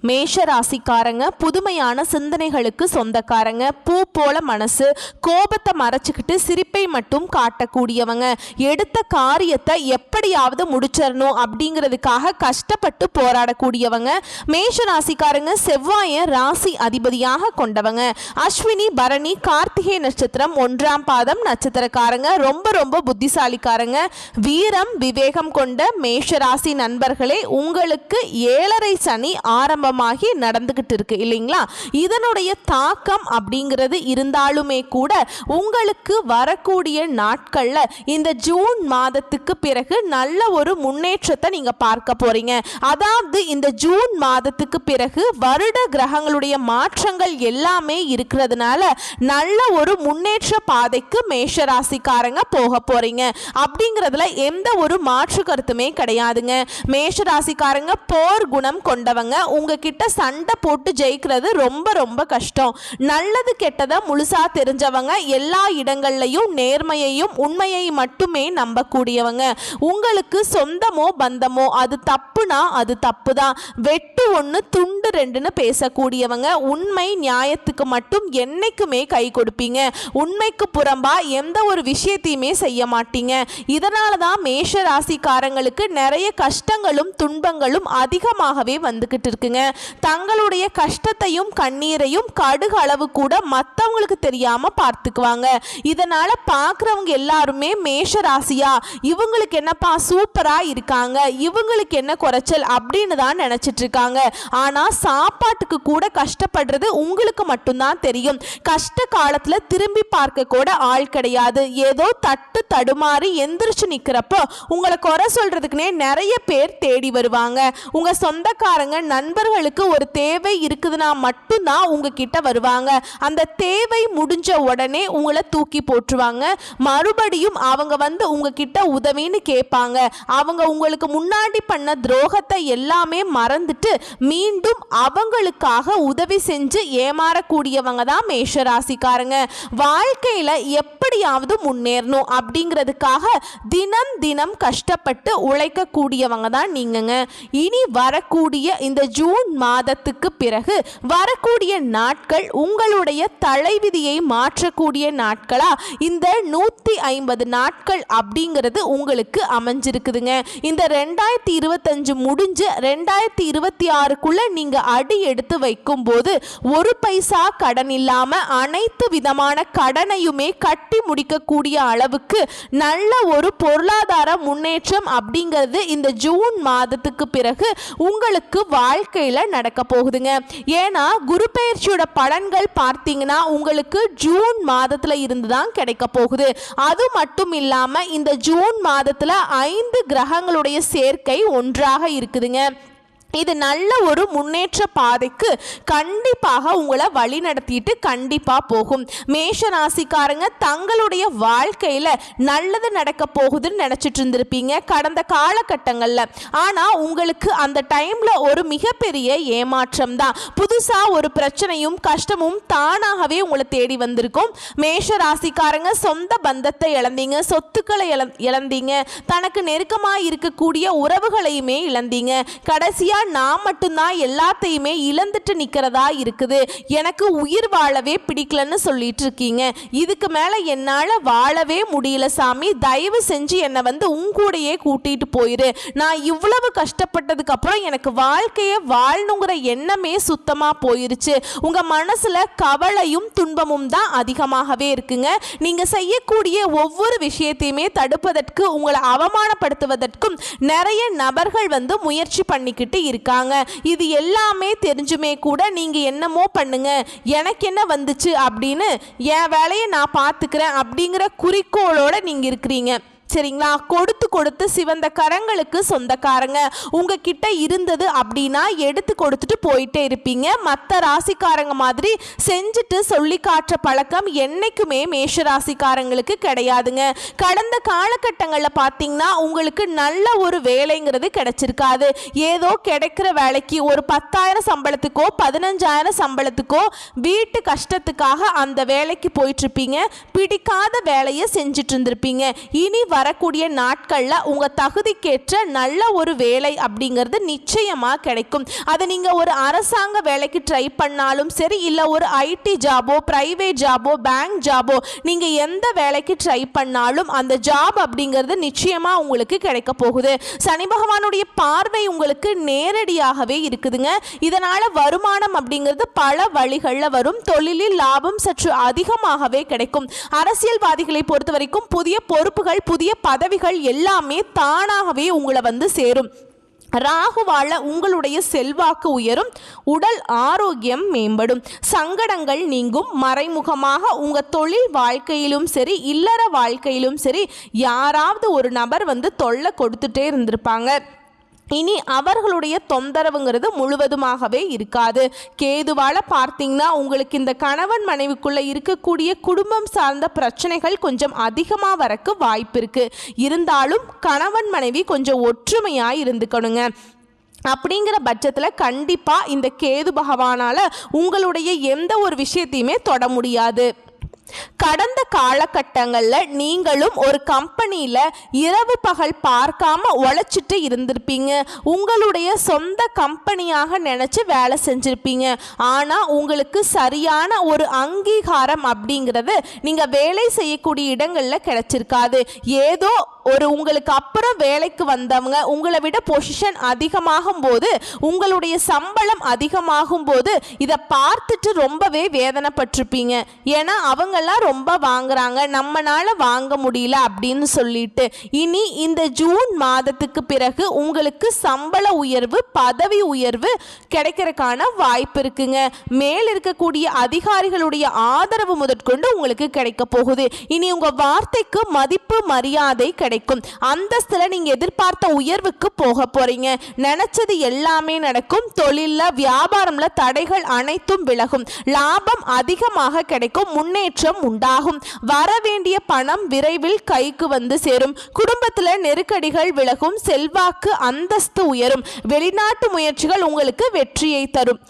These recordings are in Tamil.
மேஷ ராசிக்காரங்க புதுமையான சிந்தனைகளுக்கு சொந்தக்காரங்க. பூ போல மனசு, கோபத்தை மறைச்சிக்கிட்டு சிரிப்பை மட்டும் காட்டக்கூடியவங்க. எடுத்த காரியத்தை எப்படியாவது முடிச்சிடணும் அப்படிங்கிறதுக்காக கஷ்டப்பட்டு போராடக்கூடியவங்க. மேஷ ராசிக்காரங்க செவ்வாயை ராசி அதிபதியாக கொண்டவங்க. அஸ்வினி, பரணி, கார்த்திகை நட்சத்திரம் 1ஆம் பாதம் நட்சத்திரக்காரங்க. ரொம்ப ரொம்ப புத்திசாலிக்காரங்க. வீரம் விவேகம் கொண்ட மேஷ ராசி நண்பர்களே, உங்களுக்கு 7.5 சனி ஆரம்ப நடந்துகிட்டு இருக்கு இல்லைங்களா? இதனுடைய தாக்கம் அப்படிங்கிறது இருந்தாலுமே கூட உங்களுக்கு வரக்கூடிய நாட்கள்ல இந்த ஜூன் மாதத்துக்கு பிறகு நல்ல ஒரு முன்னேற்றத்தை நீங்க பார்க்க போறீங்க. அதாவது இந்த ஜூன் மாதத்துக்கு பிறகு வருட கிரகங்களுடைய மாற்றங்கள் எல்லாமே இருக்கிறதுனால நல்ல ஒரு முன்னேற்ற பாதைக்கு மேஷ ராசிக்காரங்க போக போறீங்க அப்படிங்கிறதுல எந்த ஒரு மாற்று கருத்துமே கிடையாதுங்க. மேஷ ராசிக்காரங்க போர் குணம் கொண்டவங்க. உங்ககிட்ட சண்டை போட்டு ஜெயிக்கிறது ரொம்ப ரொம்ப கஷ்டம். நல்லது கெட்டதை முழுசா தெரிஞ்சவங்க. எல்லா இடங்கள்லையும் நேர்மையையும் உண்மையை மட்டுமே நம்பக்கூடியவங்க. உங்களுக்கு சொந்தமோ பந்தமோ அது தப்புனா அது தப்பு தான். வெட்டு ஒன்று துண்டு ரெண்டுன்னு பேசக்கூடியவங்க. உண்மை நியாயத்துக்கு மட்டும் என்னைக்குமே கை கொடுப்பீங்க. உண்மைக்கு புறம்பா எந்த ஒரு விஷயத்தையுமே செய்ய மாட்டீங்க. இதனால தான் மேஷ ராசிக்காரங்களுக்கு நிறைய கஷ்டங்களும் துன்பங்களும் அதிகமாகவே வந்துகிட்டு இருக்குங்க. தங்களுடைய கஷ்டத்தையும் கண்ணீரையும் கடுகு அளவு கூட மற்றவங்களுக்கு தெரியாம பார்த்துக்குவாங்க. இதனால பார்க்குறவங்க எல்லாருமே மேஷ ராசியா, இவங்களுக்கு என்னப்பா சூப்பரா இருக்காங்க, இவங்களுக்கு என்ன குறைச்சல் அப்படின்னு தான் நினைச்சிட்டு இருக்காங்க. ஆனா சாப்பாட்டுக்கு கூட கஷ்டப்படுறது உங்களுக்கு மட்டும்தான் தெரியும். கஷ்ட காலத்துல திரும்பி பார்க்க கூட ஆள் கிடையாது. ஏதோ தட்டு தடுமாறி எந்திரிச்சு நிக்கிறப்போ உங்களை குறை சொல்றதுக்குனே நிறைய பேர் தேடி வருவாங்க. உங்க சொந்தக்காரங்க நண்பர்களுக்கு ஒரு தேவை இருக்குதுன்னா மட்டும்தான் உங்ககிட்ட வருவாங்க. அந்த தேவை முடிஞ்ச உடனே உங்களை தூக்கி போட்டுருவாங்க. மறுபடியும் அவங்க வந்து உங்ககிட்ட உதவின்னு கேட்பாங்க. அவங்க உங்களுக்கு முன்னாடி பண்ண துரோகத்தை எல்லாமே மறந்துட்டு மீண்டும் அவங்களுக்காக உதவி செஞ்சு ஏமாறக்கூடியவங்க தான் மேஷ ராசிக்காரங்க. வாழ்க்கையில எப்படியாவது முன்னேறணும் அப்படிங்கிறதுக்காக தினம் தினம் கஷ்டப்பட்டு உழைக்கக்கூடியவங்க தான் நீங்கங்க. இனி வரக்கூடிய இந்த ஜூன் மாதத்துக்கு பிறகு வரக்கூடிய நாட்கள் உங்களுடைய தலைவிதியை மாற்றக்கூடிய நாட்களா இந்த 150 நாட்கள் அப்படிங்கிறது உங்களுக்கு அமைஞ்சிருக்குதுங்க. இந்த 2025 முடிஞ்சு 2026க்குள்ள நீங்க அடி எடுத்து வைக்கும் போது ஒரு பைசா கடன் இல்லாம அனைத்து விதமான கடனையுமே கட்டி முடிக்கக்கூடிய அளவுக்கு நல்ல ஒரு பொருளாதார முன்னேற்றம் அப்படிங்கிறது இந்த ஜூன் மாதத்துக்கு பிறகு உங்களுக்கு வாழ்க்கையில நடக்க போகுதுங்க. ஏன்னா குரு பெயர்ச்சியோட பலன்கள் பார்த்தீங்கன்னா உங்களுக்கு ஜூன் மாதத்துல இருந்து தான் கிடைக்க போகுது. அது மட்டும் இல்லாம இந்த ஜூன் மாதத்துல 5 கிரகங்களுடைய சேர்க்கை ஒன்றாக இருக்குதுங்க. இது நல்ல ஒரு முன்னேற்ற பாதைக்கு கண்டிப்பாக உங்களை வழி நடத்திட்டு கண்டிப்பா போகும். மேஷ ராசிக்காரங்க தங்களுடைய வாழ்க்கையில நல்லது நடக்க போகுதுன்னு நினைச்சிட்டு இருந்திருப்பீங்க கடந்த காலகட்டங்கள்ல. ஆனா உங்களுக்கு அந்த டைம்ல ஒரு மிகப்பெரிய ஏமாற்றம் தான். புதுசா ஒரு பிரச்சனையும் கஷ்டமும் தானாகவே உங்களை தேடி வந்திருக்கும். மேஷ ராசிக்காரங்க சொந்த பந்தத்தை இழந்தீங்க, சொத்துக்களை இழந்தீங்க, தனக்கு நெருக்கமாக இருக்கக்கூடிய உறவுகளையுமே இழந்தீங்க. கடைசியா நான் மட்டும்தான் எல்லாத்தையுமே இழந்துட்டு நிக்கிறதா இருக்குது, எனக்கு உயிர் வாழவே பிடிக்கலன்னு சொல்லிட்டு இருக்கீங்க. இதுக்கு மேல என்னால வாழவே முடியல சாமி, தயவு செஞ்சு என்னை வந்து உங்கூடையே கூட்டிட்டு போயிரு. நான் இவ்வளவு கஷ்டப்பட்டதுக்கு அப்புறம் எனக்கு வாழ்க்கையை வாழணுங்கிற எண்ணமே சுத்தமா போயிருச்சு. உங்க மனசுல கவலையும் துன்பமும் தான் அதிகமாகவே இருக்குங்க. நீங்க செய்யக்கூடிய ஒவ்வொரு விஷயத்தையுமே தடுப்பதற்கு, உங்களை அவமானப்படுத்துவதற்கும் நிறைய நபர்கள் வந்து முயற்சி பண்ணிக்கிட்டு இருக்காங்க. இது எல்லாமே தெரிஞ்சுமே கூட நீங்க என்னமோ பண்ணுங்க, எனக்கு என்ன வந்துச்சு அப்படின்னு என் வேலையை நான் பார்த்துக்கிறேன் அப்படிங்கிற குறிக்கோளோட நீங்க இருக்கிறீங்க. சரிங்களா? கொடுத்து கொடுத்து சிவந்த கரங்களுக்கு சொந்தக்காரங்க. உங்ககிட்ட இருந்தது அப்படின்னா எடுத்து கொடுத்துட்டு போயிட்டே இருப்பீங்க. மற்ற ராசிக்காரங்க மாதிரி செஞ்சுட்டு சொல்லி காட்டுற பழக்கம் என்னைக்குமே மேஷ ராசிக்காரங்களுக்கு கிடையாதுங்க. கடந்த காலகட்டங்களில் பார்த்தீங்கன்னா உங்களுக்கு நல்ல ஒரு வேலைங்கிறது கிடைச்சிருக்காது. ஏதோ கிடைக்கிற வேலைக்கு ஒரு 10,000 சம்பளத்துக்கோ 15,000 சம்பளத்துக்கோ வீட்டு கஷ்டத்துக்காக அந்த வேலைக்கு போயிட்டு இருப்பீங்க. பிடிக்காத வேலையை செஞ்சுட்டு இருந்திருப்பீங்க. இனி வரக்கூடிய நாட்களில் உங்கள் தகுதிக்கேற்ற நல்ல ஒரு வேலை அப்படிங்கிறது நிச்சயமாக கிடைக்கும். அதை நீங்கள் ஒரு அரசாங்க வேலைக்கு ட்ரை பண்ணாலும் சரி, இல்லை ஒரு ஐடி ஜாபோ, ப்ரைவேட் ஜாபோ, பேங்க் ஜாபோ, நீங்கள் எந்த வேலைக்கு ட்ரை பண்ணாலும் அந்த ஜாப் அப்படிங்கிறது நிச்சயமாக உங்களுக்கு கிடைக்க போகுது. சனி பகவானுடைய பார்வை உங்களுக்கு நேரடியாகவே இருக்குதுங்க. இதனால் வருமானம் அப்படிங்கிறது பல வழிகளில் வரும். தொழிலில் லாபம் சற்று அதிகமாகவே கிடைக்கும். அரசியல்வாதிகளை பொறுத்த வரைக்கும் புதிய பொறுப்புகள், புதிய பதவிகள் எல்லாமே தானாகவே உங்களை வந்து சேரும். ராகுவால உங்களுடைய செல்வாக்கு உயரும், உடல் ஆரோக்கியம் மேம்படும், சங்கடங்கள் நீங்கும். மறைமுகமாக உங்கள் தொழில் வாழ்க்கையிலும் சரி, இல்லற வாழ்க்கையிலும் சரி, யாராவது ஒரு நபர் வந்து தொல்லை கொடுத்துட்டே இருந்திருப்பாங்க. இனி அவர்களுடைய தொந்தரவுங்கிறது முழுவதுமாகவே இருக்காது. கேதுவால பார்த்தீங்கன்னா உங்களுக்கு இந்த கணவன் மனைவிக்குள்ள இருக்கக்கூடிய குடும்பம் சார்ந்த பிரச்சனைகள் கொஞ்சம் அதிகமாக வரக்கு வாய்ப்பு இருக்கு. இருந்தாலும் கணவன் மனைவி கொஞ்சம் ஒற்றுமையாக இருந்துக்கணுங்க. அப்படிங்கிற பட்சத்தில் கண்டிப்பாக இந்த கேது பகவானால் உங்களுடைய எந்த ஒரு விஷயத்தையுமே தொட முடியாது. கடந்த காலகட்டங்களில் நீங்களும் ஒரு கம்பெனியில் இரவு பகல் பார்க்காம உழைச்சிட்டு இருந்திருப்பீங்க. உங்களுடைய சொந்த கம்பெனியாக நினச்சி வேலை செஞ்சுருப்பீங்க. ஆனால் உங்களுக்கு சரியான ஒரு அங்கீகாரம் அப்படிங்கிறது நீங்கள் வேலை செய்யக்கூடிய இடங்களில் கிடைச்சிருக்காது. ஏதோ ஒரு உங்களுக்கு அப்புறம் வேலைக்கு வந்தவங்க உங்களை விட பொசிஷன் அதிகமாகும் போது, உங்களுடைய சம்பளம் அதிகமாகும் போது இதை பார்த்துட்டு ரொம்பவே வேதனைப்பட்டிருப்பீங்க. ஏன்னா அவங்கெல்லாம் ரொம்ப வாங்குறாங்க, நம்மளால வாங்க முடியல அப்படின்னு சொல்லிட்டு. இனி இந்த ஜூன் மாதத்துக்கு பிறகு உங்களுக்கு சம்பள உயர்வு, பதவி உயர்வு கிடைக்கிறதுக்கான வாய்ப்பு இருக்குங்க. மேல் இருக்கக்கூடிய அதிகாரிகளுடைய ஆதரவு முதற்கொண்டு உங்களுக்கு கிடைக்க போகுது. இனி உங்க வார்த்தைக்கு மதிப்பு, மரியாதை கிடைக்கும். அந்தஸ்துல நீங்க எதிர்பார்த்த உயர்வுக்கு போக போறீங்க. நினைச்சது எல்லாமே நடக்கும். தொழில்ல, வியாபாரம்ல தடைகள் அனைத்தும் விலகும். லாபம் அதிகமாக கிடைக்கும். முன்னேற்றம் உண்டாகும். வரவேண்டிய பணம் விரைவில் கைக்கு வந்து சேரும். குடும்பத்துல நெருக்கடிகள் விலகும். செல்வாக்கு, அந்தஸ்து உயரும். வெளிநாட்டு முயற்சிகள் உங்களுக்கு வெற்றியை தரும்.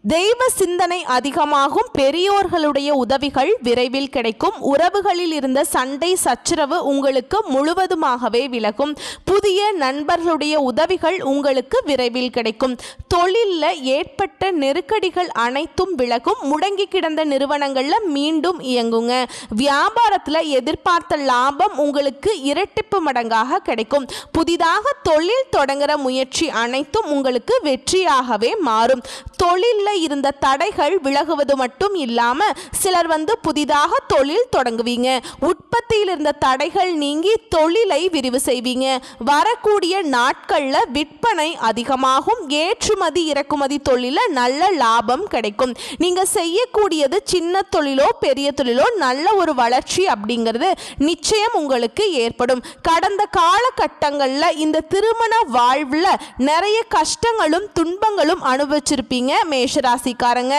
தெய்வ சிந்தனை அதிகமாகும். பெரியோர்களுடைய உதவிகள் விரைவில் கிடைக்கும். உறவுகளில் இருந்த சண்டை சச்சரவு உங்களுக்கு முழுவதுமாகவே விலகும். புதிய நண்பர்களுடைய உதவிகள் உங்களுக்கு விரைவில் கிடைக்கும். தொழிலில் ஏற்பட்ட நெருக்கடிகள் அனைத்தும் விலகும். முடங்கி கிடந்த நிறுவனங்களில் மீண்டும் இயங்குங்க. வியாபாரத்தில் எதிர்பார்த்த லாபம் உங்களுக்கு இரட்டிப்பு மடங்காக கிடைக்கும். புதிதாக தொழில் தொடங்குற முயற்சி அனைத்தும் உங்களுக்கு வெற்றியாகவே மாறும். தொழிலில் இருந்த தடைகள் விலகுவது மட்டும் இல்லாம சிலர் வந்து புதிதாக தொழில் தொடங்குவீங்க. உற்பத்தியில் இருந்த தடைகள் நீங்கி தொழிலை விரிவு செய்வீங்க. வரக்கூடிய நாட்கள்ல விற்பனை அதிகமாகும். ஏற்றுமதி இறக்குமதி தொழில நல்ல லாபம் கிடைக்கும். நீங்க செய்யக்கூடியது சின்ன தொழிலோ பெரிய தொழிலோ நல்ல ஒரு வளர்ச்சி அப்படிங்கிறது நிச்சயம் உங்களுக்கு ஏற்படும். கடந்த காலகட்டங்கள்ல இந்த திருமண வாழ்வுல நிறைய கஷ்டங்களும் துன்பங்களும் அனுபவிச்சிருப்பீங்க மேஷராசிக்காரங்க.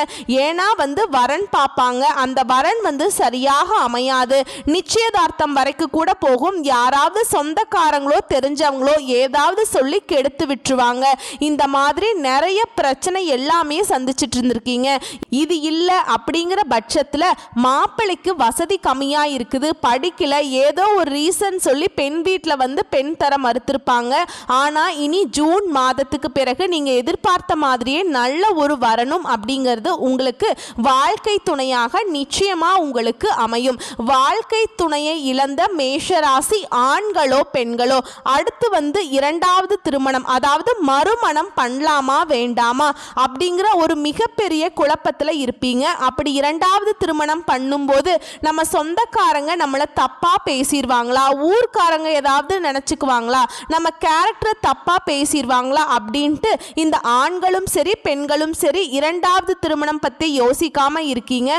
ஏன்னா வந்து வரன் பார்ப்பாங்க, அந்த வரன் வந்து சரியாக அமையாது. நிச்சயதார்த்தம் வரைக்கும் கூட போகும். யாராவது சொந்தக்காரங்களோ தெரிஞ்சவங்களோ ஏதாவது சொல்லி கெடுத்து விட்டுருவாங்க. இந்த மாதிரி நிறைய பிரச்சனை எல்லாமே சந்திச்சுட்டு இருந்திருக்கீங்க. இது இல்லை அப்படிங்கிற பட்சத்தில் மாப்பிள்ளைக்கு வசதி கம்மியாக இருக்குது, படிக்கல, ஏதோ ஒரு ரீசன் சொல்லி பெண் வீட்டில் வந்து பெண் தர மறுத்திருப்பாங்க. ஆனால் இனி ஜூன் மாதத்துக்கு பிறகு நீங்கள் எதிர்பார்த்த மாதிரியே நல்ல ஒரு வரணும் அப்படிங்கிறது உங்களுக்கு வாழ்க்கை துணையாக நிச்சயமா உங்களுக்கு அமையும். வாழ்க்கை துணையை இழந்த மேஷராசி ஆண்களோ பெண்களோ அடுத்து வந்து இரண்டாவது திருமணம், அதாவது மறுமணம் பண்ணலாமா வேண்டாமா அப்படிங்கிற ஒரு மிகப்பெரிய குழப்பத்தில் இருப்பீங்க. அப்படி இரண்டாவது திருமணம் பண்ணும்போது நம்ம சொந்தக்காரங்க நம்மளை தப்பா பேசிடுவாங்களா, ஊர்க்காரங்க ஏதாவது நினைச்சுக்குவாங்களா, நம்ம கேரக்டர் தப்பா பேசிடுவாங்களா அப்படின்ட்டு இந்த ஆண்களும் சரி பெண்களும் சரி இரண்டாவது திருமணம் பற்றி யோசிக்காம இருக்கீங்க.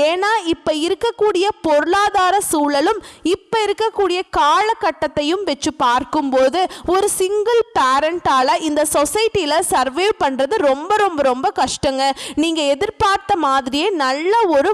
ஏன்னா இப்போ இருக்கக்கூடிய பொருளாதார சூழலும் இப்போ இருக்கக்கூடிய காலகட்டத்தையும் வச்சு பார்க்கும்போது ஒரு சிங்கிள் பேரண்டால இந்த சொசைட்டியில் சர்வே பண்ணுறது ரொம்ப ரொம்ப ரொம்ப கஷ்டங்க. நீங்கள் எதிர்பார்த்த மாதிரியே நல்ல ஒரு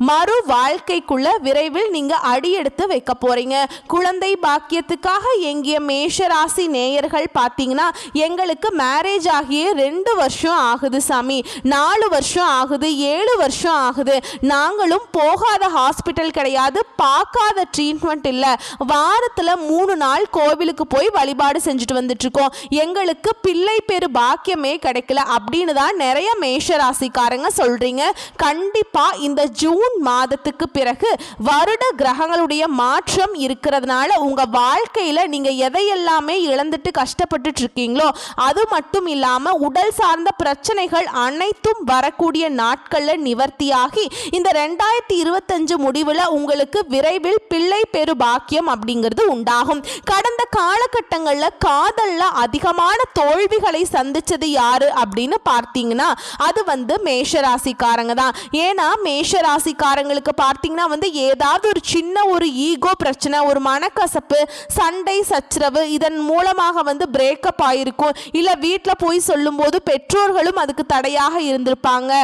மறு வாழ்க்கைக்குள்ள விரைவில் நீங்கள் அடியெடுத்து வைக்க போறீங்க. குழந்தை பாக்கியத்துக்காக எங்கிய மேஷராசி நேயர்கள் பார்த்தீங்கன்னா எங்களுக்கு மேரேஜ் ஆகிய 2 வருஷம் ஆகுது சாமி, 4 வருஷம் ஆகுது, 7 வருஷம் ஆகுது, நாங்களும் போகாத ஹாஸ்பிட்டல் கிடையாது, பார்க்காத ட்ரீட்மெண்ட் இல்லை, வாரத்தில் 3 நாள் கோவிலுக்கு போய் வழிபாடு செஞ்சுட்டு வந்துட்டு இருக்கோம், எங்களுக்கு பிள்ளை பேரு பாக்கியமே கிடைக்கல அப்படின்னு தான் நிறைய மேஷராசிக்காரங்க சொல்றீங்க. கண்டிப்பா இந்த ஜூன் மாதத்துக்கு பிறகு வருட கிரகங்களுடைய மாற்றம் இருக்கிறதுனால உங்க வாழ்க்கையில நீங்க எதையெல்லாமே இழந்துட்டு கஷ்டப்பட்டுட்டு இருக்கீங்களோ அது மட்டும் இல்லாம உடல் சார்ந்த பிரச்சனைகள் அனைத்தும் வரக்கூடிய நாட்கள்ல நிவர்த்தியாகி இந்த 2025 முடிவுல உங்களுக்கு விரைவில் பிள்ளை பெரு பாக்கியம் அப்படிங்கிறது உண்டாகும். கடந்த காலகட்டங்களில் காதல்ல அதிகமான தோல்விகளை சந்திச்சது யாரு அப்படின்னு பார்த்தீங்கன்னா அது மேஷராசிக்காரங்க தான். ஏன்னா மேஷராசிக்காரங்களுக்கு பார்த்தீங்கன்னா ஏதாவது ஒரு சின்ன ஒரு ஈகோ பிரச்சனை, ஒரு மனக்கசப்பு, சண்டை சச்சரவு இதன் மூலமாக பிரேக்கப் ஆயிருக்கும். இல்லை வீட்டில் போய் சொல்லும்போது பெற்றோர்களும் அதுக்கு தடையாக இருந்திருப்பாங்க.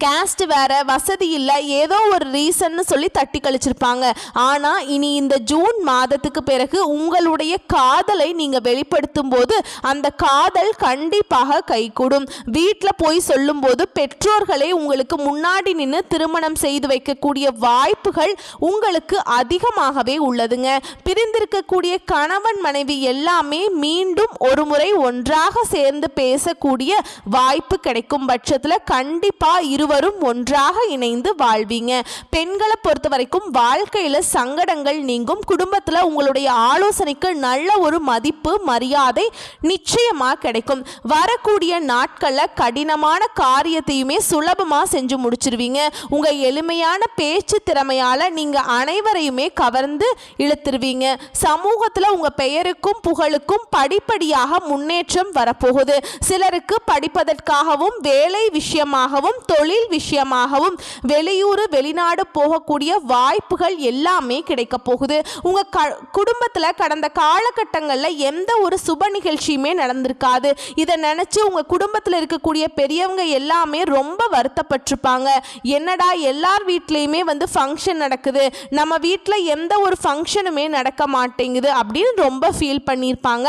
கேஸ்ட் வேற, வசதி இல்லை, ஏதோ ஒரு ரீசன்னு சொல்லி தட்டி கழிச்சிருப்பாங்க. ஆனால் இனி இந்த ஜூன் மாதத்துக்கு பிறகு உங்களுடைய காதலை நீங்கள் வெளிப்படுத்தும் போது அந்த காதல் கண்டிப்பாக கைகூடும். வீட்டில் போய் சொல்லும்போது பெற்றோர்களை உங்களுக்கு முன்னாடி நின்று திருமணம் செய்து வைக்கக்கூடிய வாய்ப்புகள் உங்களுக்கு அதிகமாகவே உள்ளதுங்க. பிரிந்திருக்கக்கூடிய கணவன் மனைவி எல்லாமே மீண்டும் ஒரு முறை ஒன்றாக சேர்ந்து பேசக்கூடிய வாய்ப்பு கிடைக்கும் பட்சத்தில் கண்டிப்பாக இருவரும் ஒன்றாக இணைந்து வாழ்வீங்க. பெண்களை பொறுத்த வரைக்கும் வாழ்க்கையில சங்கடங்கள் நீங்கும். குடும்பத்தில் உங்களுடைய ஆலோசனைக்கு நல்ல ஒரு மதிப்பு மரியாதை நிச்சயமா கிடைக்கும். வரக்கூடிய நாட்கள்ல கடினமான காரியத்தையுமே சுலபமா செஞ்சு முடிச்சிருவீங்க. உங்க எளிமையான பேச்சு திறமையால நீங்க அனைவரையுமே கவர்ந்து இழுத்துருவீங்க. சமூகத்துல உங்க பெயருக்கும் புகழுக்கும் படிப்படியாக முன்னேற்றம் வரப்போகுது. சிலருக்கு படிப்பதற்காகவும் வேலை விஷயமாகவும் தொழில் விஷயமாகவும் வெளியூர் வெளிநாடு போகக்கூடிய வாய்ப்புகள் எல்லாமே கிடைக்க போகுது. உங்க குடும்பத்தில் கடந்த காலகட்டங்களில் எந்த ஒரு சுப நிகழ்ச்சியுமே நடந்திருக்காது. இதை நினைச்சு உங்க குடும்பத்தில் இருக்கக்கூடிய பெரியவங்க எல்லாமே ரொம்ப வருத்தப்பட்டிருப்பாங்க. என்னடா எல்லார் வீட்லையுமே ஃபங்க்ஷன் நடக்குது, நம்ம வீட்டில் எந்த ஒரு ஃபங்க்ஷனுமே நடக்க மாட்டேங்குது அப்படின்னு ரொம்ப ஃபீல் பண்ணியிருப்பாங்க.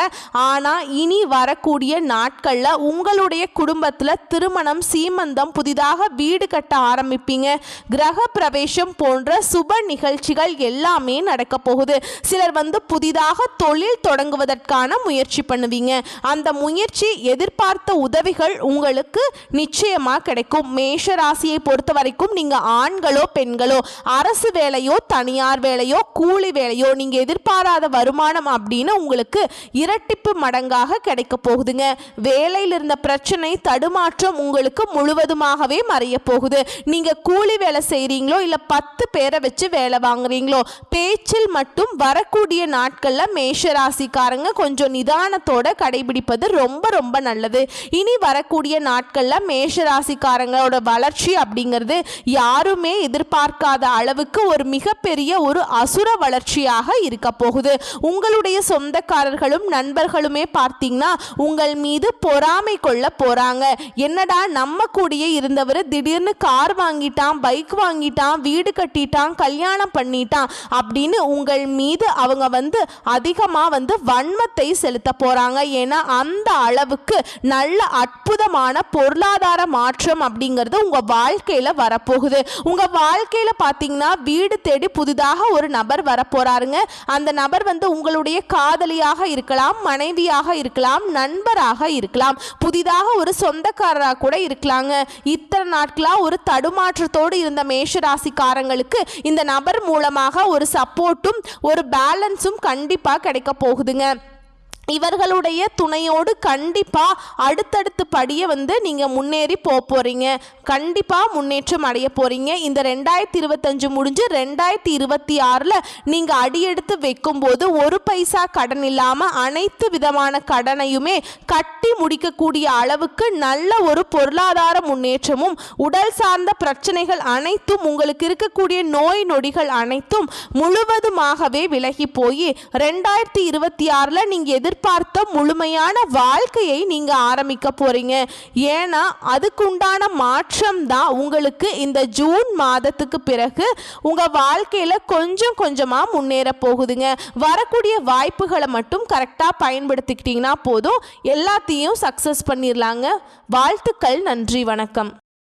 ஆனால் இனி வரக்கூடிய நாட்களில் உங்களுடைய குடும்பத்தில் திருமணம், சீமந்தம், புதிதாக வீடு கட்ட ஆரம்பிப்பீங்க. கிரக பிரவேசம் போன்ற சுப நிகழ்ச்சிகள் எல்லாமே நடக்க போகுது. சிலர் புதிதாக தொழில் தொடங்குவதற்கான முயற்சி பண்ணுவீங்க. அந்த முயற்சி எதிர்பார்த்த உதவிகள் உங்களுக்கு நிச்சயமா கிடைக்கும். மேஷ ராசியை பொறுத்த வரைக்கும் நீங்க ஆண்களோ பெண்களோ, அரசு வேலையோ தனியார் வேலையோ கூலி வேலையோ, நீங்க எதிர்பாராத வருமானம் அப்படின்னு உங்களுக்கு இரட்டிப்பு மடங்காக கிடைக்க போகுதுங்க. வேலையில் இருந்த பிரச்சனை தடுமாற்றம் உங்களுக்கு முழுவதுமாகவே மறைய போகுது. நீங்க கூலி வேலை செய்றீங்களோ இல்ல 10 பேரை வச்சு வேலை வாங்குறீங்களோ, பேச்சில் மட்டும் வரக்கூடிய நாட்கள்ல மேஷராசிக்காரங்க கொஞ்சம் நிதானத்தோட கடைபிடிப்பது ரொம்ப ரொம்ப நல்லது. இனி வரக்கூடிய நாட்கள்ல மேஷராசிக்காரங்களோட வளர்ச்சி அப்படிங்கிறது யாருமே எதிர்பார்க்காத அளவுக்கு ஒரு மிகப்பெரிய ஒரு அசுர வளர்ச்சியாக இருக்க போகுது. உங்களுடைய சொந்தக்காரர்களும் நண்பர்களுமே பார்த்தீங்கன்னா உங்கள் மீது பொறாமை கொள்ள போறாங்க. என்னடா நம்ம கூடிய இருந்தவர் திடீர்னு கார் வாங்கிட்டான், பைக் வாங்கிட்டான், வீடு கட்டிட்டான், கல்யாணம் பண்ணிட்டான் அப்படின்னு உங்கள் மீது அவங்க அதிகமா வன்மத்தை செலுத்த போறாங்க. ஏன்னா அந்த அளவுக்கு நல்ல அற்புதமான பொருளாதார மாற்றம் அப்படிங்கிறது உங்க வாழ்க்கையில வரப்போகுது. உங்க வாழ்க்கையில பாத்தீங்கன்னா வீடு தேடி புதிதாக ஒரு நபர் வரப்போறாருங்க. அந்த நபர் உங்களுடைய காதலியாக இருக்கலாம், மனைவியாக இருக்கலாம், நண்பராக இருக்கலாம், புதிதாக ஒரு சொந்தக்காரராக கூட இருக்கலாங்க. இத்தனை நாட்களா ஒரு தடுமாற்றத்தோடு இருந்த மேஷராசிக்காரங்களுக்கு இந்த நபர் மூலமாக ஒரு சப்போர்ட்டும் ஒரு பேலன்ஸும் கண்டிப்பா கிடைக்க போகுதுங்க. இவர்களுடைய துணையோடு கண்டிப்பா அடுத்தடுத்து படியை நீங்க முன்னேறி போறீங்க. கண்டிப்பா முன்னேற்றம் அடைய போறீங்க. இந்த 2025 முடிஞ்சு 2026ல நீங்க அடியெடுத்து வைக்கும் போது ஒரு பைசா கடன் இல்லாம அனைத்து விதமான கடனையுமே கட்டி முடிக்கக்கூடிய அளவுக்கு நல்ல ஒரு பொருளாதார முன்னேற்றமும், உடல் சார்ந்த பிரச்சனைகள் அனைத்தும், உங்களுக்கு இருக்கக்கூடிய நோய் நொடிகள் அனைத்தும் முழுவதுமாகவே விலகி போய் 2026ல நீங்க எதிர்பார்த்த முழுமையான வாழ்க்கையை நீங்க ஆரம்பிக்க போறீங்க. ஏன்னா அதுக்குண்டான மாற்றம் தான் உங்களுக்கு இந்த ஜூன் மாதத்துக்கு பிறகு உங்க வாழ்க்கையில கொஞ்சம் கொஞ்சமா முன்னேற போகுதுங்க. வரக்கூடிய வாய்ப்புகளை மட்டும் கரெக்டா பயன்படுத்திக்கிட்டீங்கன்னா போதும், எல்லாத்தையும் சக்சஸ் பண்ணிடலாங்க. வாழ்த்துக்கள். நன்றி. வணக்கம்.